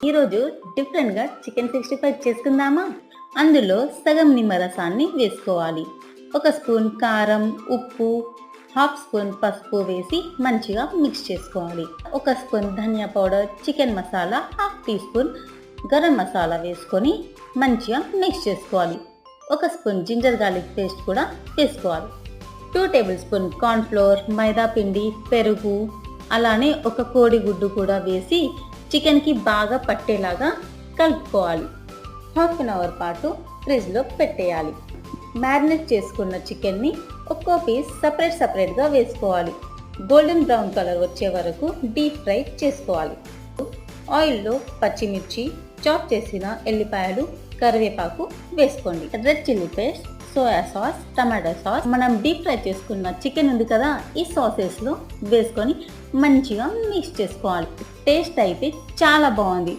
ఈరోజు డిఫరెంట్గా చికెన్ 65 చేసుకుందామా? అందులో సగం నిమ్మరసాన్ని వేసుకోవాలి. 1 స్పూన్ కారం, ఉప్పు, హాఫ్ స్పూన్ పసుపు వేసి మంచిగా మిక్స్ చేసుకోవాలి. 1 స్పూన్ ధనియా powder, chicken masala, half teaspoon garam masala వేసుకొని మంచిగా మిక్స్ చేసుకోవాలి. 1 స్పూన్ జింజర్ గార్లిక్ పేస్ట్ కూడా వేసుకోవాలి. 2 టేబుల్ స్పూన్ కార్న్ఫ్లోర్, మైదా పిండి, పెరుగు, అలానే 1 కోడిగుడ్డు కూడా వేసి చికెన్కి బాగా పట్టేలాగా కలుపుకోవాలి. హాఫ్ అన్ అవర్ పాటు ఫ్రిడ్జ్లో పెట్టేయాలి. మ్యారినేట్ చేసుకున్న చికెన్ని ఒక్కో పీస్ సపరేట్గా వేసుకోవాలి. గోల్డెన్ బ్రౌన్ కలర్ వచ్చే వరకు డీప్ ఫ్రై చేసుకోవాలి. ఆయిల్లో పచ్చిమిర్చి, చాప్ చేసిన ఎల్లిపాయలు, కరివేపాకు వేసుకోండి. Red chilli paste, soya sauce, tomato sauce, మనం డీప్ ఫ్రై చేసుకున్న చికెన్ ఉంది కదా, ఈ సాసెస్లో వేసుకొని మంచిగా మిక్స్ చేసుకోవాలి. టేస్ట్ అయితే చాలా బాగుంది.